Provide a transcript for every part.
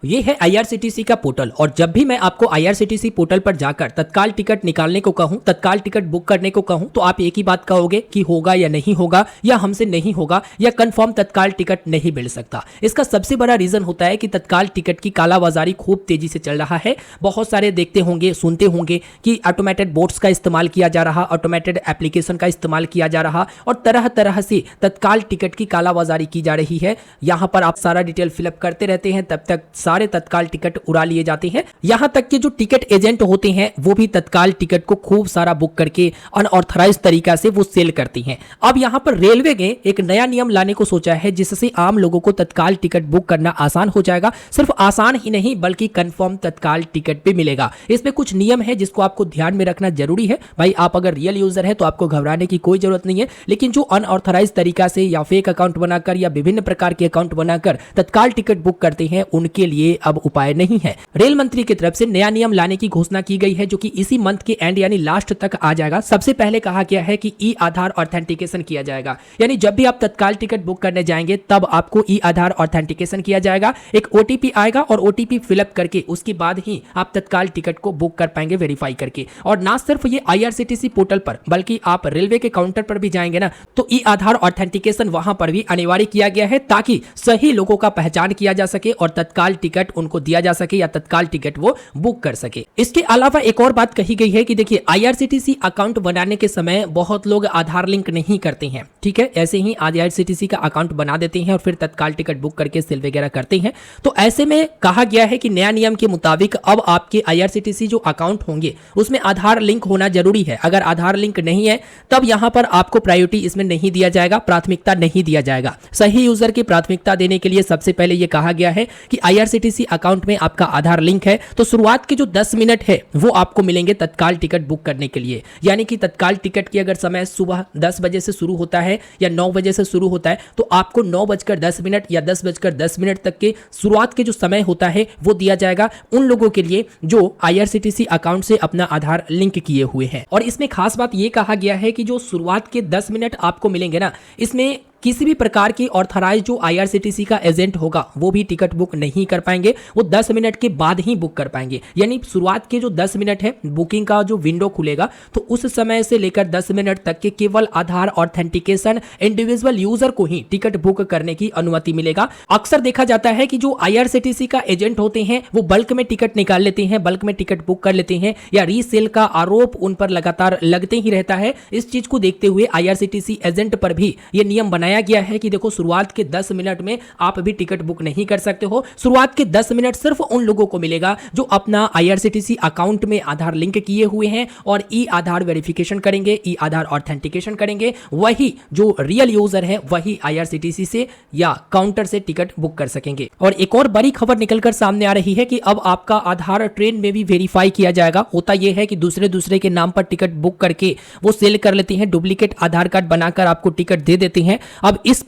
ये है IRCTC का पोर्टल और जब भी मैं आपको IRCTC पोर्टल पर जाकर तत्काल टिकट निकालने को कहूं, तत्काल टिकट बुक करने को कहूं, तो आप एक ही बात कहोगे कि होगा या नहीं होगा, या हमसे नहीं होगा, या कंफर्म तत्काल टिकट नहीं मिल सकता। इसका सबसे बड़ा रीजन होता है कि तत्काल टिकट की कालाबाजारी खूब तेजी से चल रहा है। बहुत सारे देखते होंगे, सुनते होंगे कि ऑटोमेटेड बोट्स का इस्तेमाल किया जा रहा, ऑटोमेटेड एप्लीकेशन का इस्तेमाल किया जा रहा और तरह तरह से तत्काल टिकट की कालाबाजारी की जा रही है। यहाँ पर आप सारा डिटेल फिलअप करते रहते हैं, तब तक सारे तत्काल टिकट उड़ा लिए जाते हैं। यहां तक कि जो टिकट एजेंट होते हैं वो भी तत्काल टिकट को खूब सारा बुक करके अनऑथराइज्ड तरीका से वो सेल करती हैं। अब यहां पर रेलवे ने एक नया नियम लाने को सोचा है जिससे आम लोगों को तत्काल टिकट बुक करना आसान हो जाएगा। सिर्फ आसान ही नहीं बल्कि कंफर्म तत्काल टिकट भी मिलेगा। इसमें कुछ नियम है जिसको आपको ध्यान में रखना जरूरी है। भाई आप अगर रियल यूजर है तो आपको घबराने की कोई जरूरत नहीं है, लेकिन जो अनऑथराइज्ड तरीका से या फेक अकाउंट बनाकर या विभिन्न प्रकार के अकाउंट बनाकर तत्काल टिकट बुक करते हैं उनके लिए अब उपाय नहीं है। रेल मंत्री की तरफ से नया नियम लाने की घोषणा की गई है जो कि इसी मंथ के एंड यानी लास्ट तक आ जाएगा। सबसे पहले कहा गया है कि ई आधार ऑथेंटिकेशन किया जाएगा, यानी जब भी आप तत्काल टिकट बुक करने जाएंगे तब आपको ई आधार ऑथेंटिकेशन किया जाएगा। एक ओटीपी आएगा और ओटीपी फिलअप करके उसके बाद ही आप तत्काल टिकट को बुक कर पाएंगे वेरीफाई करके। और ना सिर्फ ये IRCTC पोर्टल पर बल्कि आप रेलवे के काउंटर पर भी जाएंगे ना तो ई आधार ऑथेंटिकेशन वहां पर भी अनिवार्य किया गया है ताकि सही लोगों का पहचान किया जा सके और तत्काल टिकट उनको दिया जा सके या तत्काल टिकट वो बुक कर सके। इसके अलावा एक और बात कही गई है कि देखिए IRCTC अकाउंट बनाने के समय बहुत लोग आधार लिंक नहीं करते हैं, ठीक है, ऐसे ही IRCTC का अकाउंट बना देते हैं और फिर तत्काल टिकट बुक करके सेल वगैरह करते हैं। तो ऐसे में कहा गया है कि नया नियम के मुताबिक अब आपके IRCTC जो अकाउंट होंगे उसमें आधार लिंक होना जरूरी है। अगर आधार लिंक नहीं है तब यहां पर आपको प्रायोरिटी इसमें नहीं दिया जाएगा, प्राथमिकता नहीं दिया जाएगा। सही यूजर की प्राथमिकता देने के लिए सबसे पहले यह कहा गया है कि IRCTC अकाउंट में आपका आधार लिंक है तो शुरुआत के जो 10 मिनट है वो आपको मिलेंगे तत्काल टिकट बुक करने के लिए। यानी कि तत्काल टिकट की अगर समय सुबह 10 बजे से शुरू होता है या 9 बजे से शुरू होता है तो आपको 9:10 या 10:10 तक के शुरुआत के जो समय होता है वो दिया जाएगा उन लोगों के लिए जो IRCTC अकाउंट से अपना आधार लिंक किए हुए हैं। और इसमें खास बात ये कहा गया है कि जो शुरुआत के 10 मिनट आपको मिलेंगे ना, इसमें किसी भी प्रकार की ऑथराइज जो IRCTC का एजेंट होगा वो भी टिकट बुक नहीं कर पाएंगे, वो 10 मिनट के बाद ही बुक कर पाएंगे। यानी शुरुआत के जो 10 मिनट है बुकिंग का जो विंडो खुलेगा तो उस समय से लेकर 10 मिनट तक के केवल आधार ऑथेंटिकेशन इंडिविजुअल यूजर को ही टिकट बुक करने की अनुमति मिलेगा। अक्सर देखा जाता है कि जो IRCTC का एजेंट होते हैं वो बल्क में टिकट निकाल लेते हैं, बल्क में टिकट बुक कर लेते हैं या रीसेल का आरोप उन पर लगातार लगते ही रहता है। इस चीज को देखते हुए IRCTC एजेंट पर भी ये नियम बनाया गया है कि देखो शुरुआत के 10 मिनट में आप भी टिकट बुक नहीं कर सकते हो। शुरुआत के 10 मिनट सिर्फ उन लोगों को मिलेगा जो अपना IRCTC अकाउंट में आधार लिंक किए हुए हैं और ई आधार वेरिफिकेशन करेंगे, ई आधार ऑथेंटिकेशन करेंगे। वही जो रियल यूजर है वही IRCTC से या काउंटर से टिकट बुक कर सकेंगे। और एक और बड़ी खबर निकलकर सामने आ रही है कि अब आपका आधार ट्रेन में भी वेरीफाई किया जाएगा। होता यह है कि दूसरे के नाम पर टिकट बुक करके वो सेल कर लेते हैं, डुप्लीकेट आधार कार्ड बनाकर आपको टिकट दे देते हैं। अब इस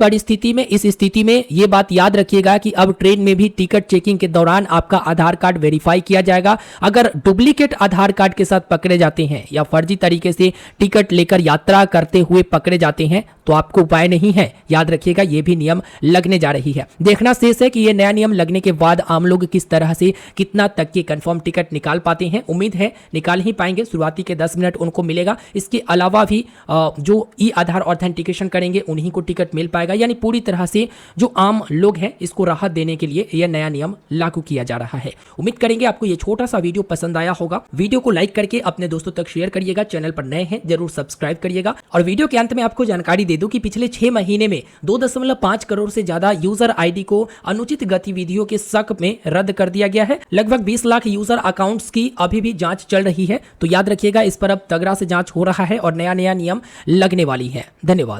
स्थिति में यह बात याद रखिएगा कि अब ट्रेन में भी टिकट चेकिंग के दौरान आपका आधार कार्ड वेरीफाई किया जाएगा। अगर डुप्लीकेट आधार कार्ड के साथ पकड़े जाते हैं या फर्जी तरीके से टिकट लेकर यात्रा करते हुए पकड़े जाते हैं तो आपको उपाय नहीं है। याद रखिएगा यह भी नियम लगने जा रही है। देखना शेष है कि यह नया नियम लगने के बाद आम लोग किस तरह से कितना तक के कंफर्म टिकट निकाल पाते हैं। उम्मीद है निकाल ही पाएंगे, शुरुआती के 10 मिनट उनको मिलेगा। इसके अलावा भी जो ई आधार ऑथेंटिकेशन करेंगे उन्हीं को टिकट मिल पाएगा। यानी पूरी तरह से जो आम लोग हैं इसको राहत देने के लिए यह नया नियम लागू किया जा रहा है। उम्मीद करेंगे आपको यह छोटा सा वीडियो पसंद आया होगा। वीडियो को लाइक करके अपने दोस्तों तक शेयर करिएगा। चैनल पर नए हैं जरूर सब्सक्राइब करिएगा। और वीडियो के अंत में आपको जानकारी दे दूं कि पिछले 6 महीने में 2.5 करोड़ से ज्यादा यूजर आईडी को अनुचित गतिविधियों के शक में रद्द कर दिया गया है। लगभग 20 लाख यूजर अकाउंट्स की अभी भी जांच चल रही है। तो याद रखिएगा इस पर अब तगड़ा से जांच हो रहा है और नया नियम लगने वाली है। धन्यवाद।